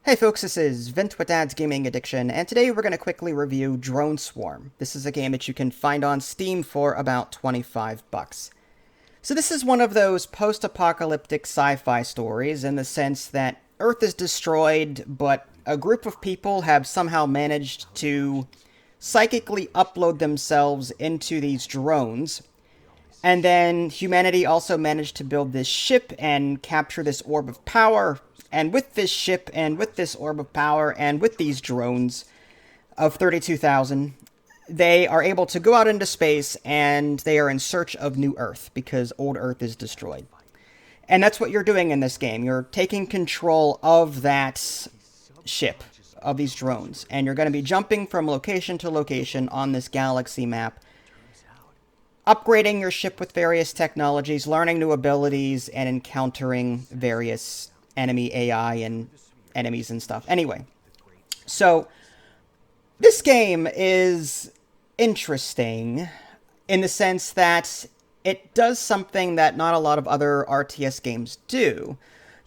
Hey folks, this is Vint with Dad's Gaming Addiction, and today we're going to quickly review Drone Swarm. This is a game that you can find on Steam for about 25 bucks. So this is one of those post-apocalyptic sci-fi stories in the sense that Earth is destroyed, but a group of people have somehow managed to psychically upload themselves into these drones. And then humanity also managed to build this ship and capture this orb of power. And with this ship and with this orb of power and with these drones of 32,000, they are able to go out into space and they are in search of new Earth because old Earth is destroyed. And that's what you're doing in this game. You're taking control of that ship, of these drones. And you're going to be jumping from location to location on this galaxy map, upgrading your ship with various technologies, learning new abilities, and encountering various enemy AI and enemies and stuff. Anyway, so this game is interesting in the sense that it does something that not a lot of other RTS games do.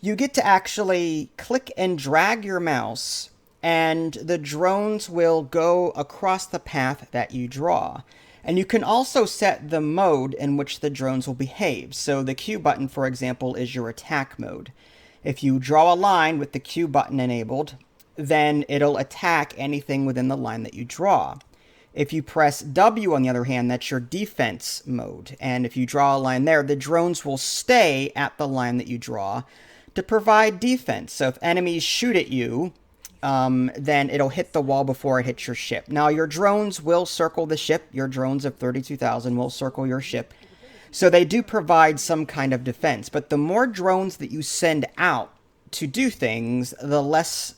You get to actually click and drag your mouse, and the drones will go across the path that you draw. And you can also set the mode in which the drones will behave. So the Q button, for example, is your attack mode. If you draw a line with the Q button enabled, then it'll attack anything within the line that you draw. If you press W, on the other hand, that's your defense mode. And if you draw a line there, the drones will stay at the line that you draw to provide defense. So if enemies shoot at you, then it'll hit the wall before it hits your ship. Now, your drones will circle the ship. Your drones of 32,000 will circle your ship. So they do provide some kind of defense. But the more drones that you send out to do things, the less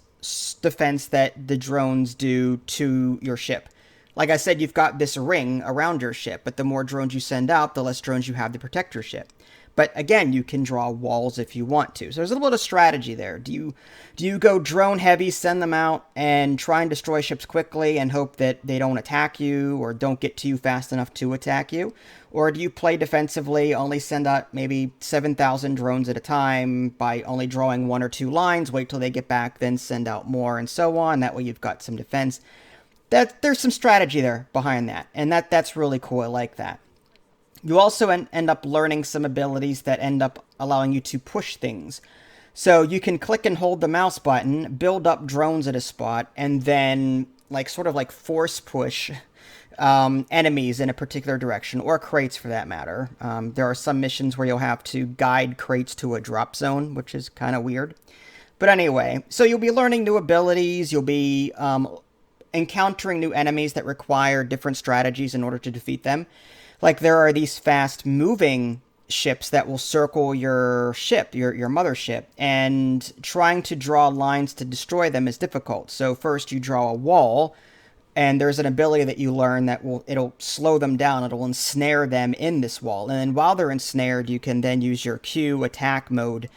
defense that the drones do to your ship. Like I said, you've got this ring around your ship, but the more drones you send out, the less drones you have to protect your ship. But again, you can draw walls if you want to. So there's a little bit of strategy there. Do you go drone heavy, send them out, and try and destroy ships quickly and hope that they don't attack you or don't get to you fast enough to attack you? Or do you play defensively, only send out maybe 7,000 drones at a time by only drawing one or two lines, wait till they get back, then send out more, and so on? That way you've got some defense. There's some strategy there behind that, and that's really cool. I like that. You also end up learning some abilities that end up allowing you to push things. So you can click and hold the mouse button, build up drones at a spot, and then sort of force push enemies in a particular direction, or crates for that matter. There are some missions where you'll have to guide crates to a drop zone, which is kind of weird. But anyway, so you'll be learning new abilities, you'll be encountering new enemies that require different strategies in order to defeat them. Like there are these fast-moving ships that will circle your ship, your mothership, and trying to draw lines to destroy them is difficult. So first you draw a wall, and there's an ability that you learn that it'll slow them down, it'll ensnare them in this wall. And then while they're ensnared, you can then use your Q attack mode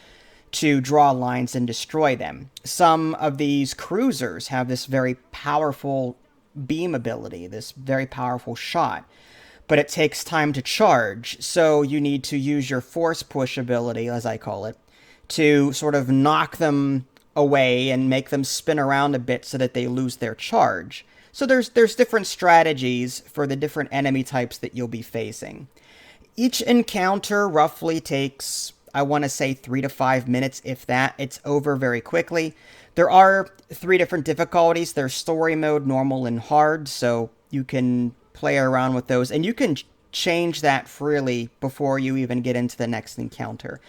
to draw lines and destroy them. Some of these cruisers have this very powerful beam ability, this very powerful shot, but it takes time to charge, so you need to use your force push ability, as I call it, to sort of knock them away and make them spin around a bit so that they lose their charge. So there's different strategies for the different enemy types that you'll be facing. Each encounter roughly takes, I want to say, 3 to 5 minutes, if that. It's over very quickly. There are 3 different difficulties. There's story mode, normal, and hard, so you can play around with those, and you can change that freely before you even get into the next encounter.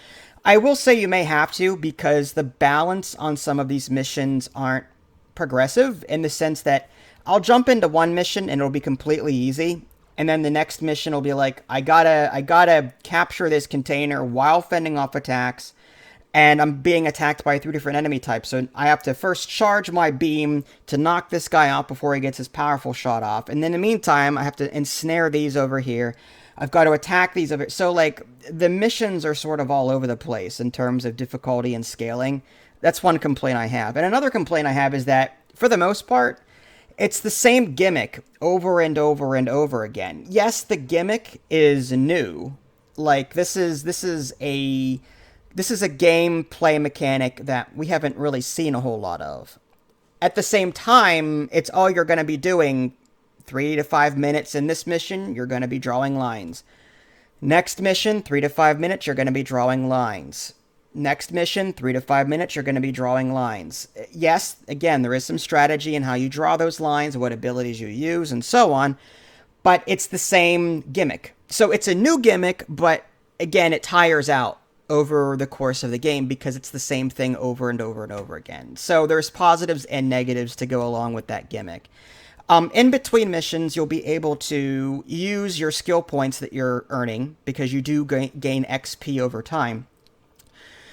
I will say you may have to, because the balance on some of these missions aren't progressive, in the sense that I'll jump into one mission and it'll be completely easy, and then the next mission will be like, I gotta capture this container while fending off attacks, and I'm being attacked by 3 different enemy types. So I have to first charge my beam to knock this guy out before he gets his powerful shot off. And in the meantime, I have to ensnare these over here. I've got to attack these over. So the missions are sort of all over the place in terms of difficulty and scaling. That's one complaint I have. And another complaint I have is that, for the most part, it's the same gimmick over and over and over again. Yes, the gimmick is new. This is a this is a gameplay mechanic that we haven't really seen a whole lot of. At the same time, it's all you're going to be doing. 3 to 5 minutes in this mission, you're going to be drawing lines. Next mission, 3 to 5 minutes, you're going to be drawing lines. Next mission, 3 to 5 minutes, you're going to be drawing lines. Yes, again, there is some strategy in how you draw those lines, what abilities you use, and so on, but it's the same gimmick. So it's a new gimmick, but again, it tires out over the course of the game because it's the same thing over and over and over again. So there's positives and negatives to go along with that gimmick. In between missions, you'll be able to use your skill points that you're earning because you do gain XP over time.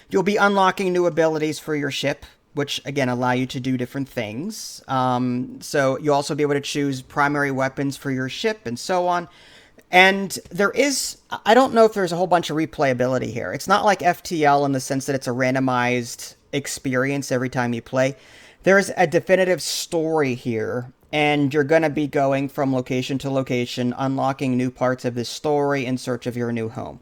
You'll be unlocking new abilities for your ship, which, again, allow you to do different things. So you'll also be able to choose primary weapons for your ship and so on. And there is, I don't know if there's a whole bunch of replayability here. It's not like FTL in the sense that it's a randomized experience every time you play. There's a definitive story here, and you're going to be going from location to location, unlocking new parts of this story in search of your new home.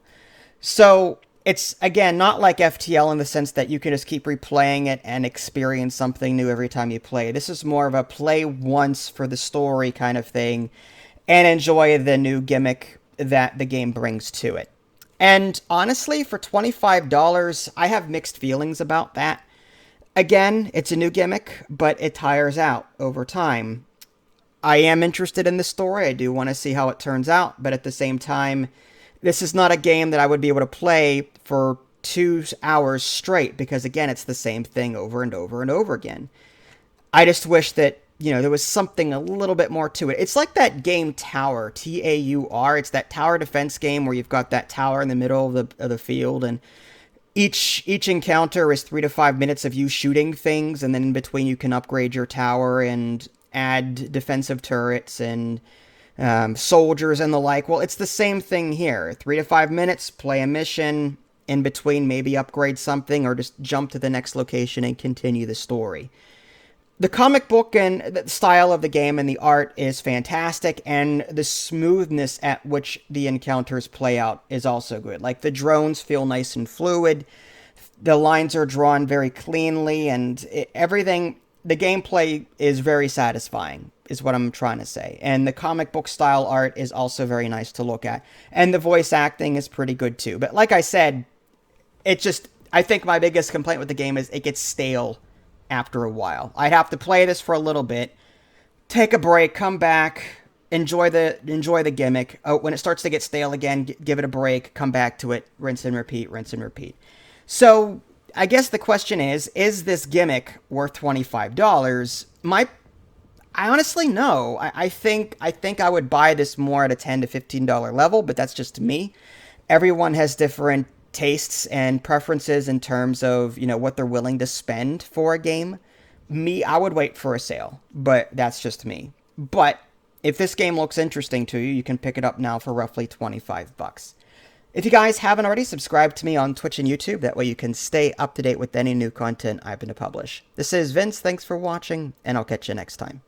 So it's, again, not like FTL in the sense that you can just keep replaying it and experience something new every time you play. This is more of a play once for the story kind of thing, and enjoy the new gimmick that the game brings to it. And honestly, for $25, I have mixed feelings about that. Again, it's a new gimmick, but it tires out over time. I am interested in the story. I do want to see how it turns out, but at the same time, this is not a game that I would be able to play for 2 hours straight because, again, it's the same thing over and over and over again. I just wish that, you know, there was something a little bit more to it. It's like that game Tower, T-A-U-R. It's that tower defense game where you've got that tower in the middle of the field, and each encounter is 3 to 5 minutes of you shooting things, and then in between you can upgrade your tower and add defensive turrets and soldiers and the like. Well, it's the same thing here. 3 to 5 minutes, play a mission, in between maybe upgrade something or just jump to the next location and continue the story. The comic book and the style of the game and the art is fantastic, and the smoothness at which the encounters play out is also good. Like, the drones feel nice and fluid, the lines are drawn very cleanly, and everything, the gameplay is very satisfying, is what I'm trying to say. And the comic book style art is also very nice to look at. And the voice acting is pretty good too. But like I said, I think my biggest complaint with the game is it gets stale after a while. I'd have to play this for a little bit, take a break, come back, enjoy the gimmick. Oh, when it starts to get stale again, give it a break, come back to it, rinse and repeat, rinse and repeat. So I guess the question is this gimmick worth $25? I honestly no. I think I would buy this more at a $10 to $15 level, but that's just me. Everyone has different tastes and preferences in terms of, you know, what they're willing to spend for a game. Me, I would wait for a sale, but that's just me. But if this game looks interesting to you, you can pick it up now for roughly $25. If you guys haven't already, subscribed to me on Twitch and YouTube. That way you can stay up to date with any new content I happen to publish. This is Vince. Thanks for watching, and I'll catch you next time.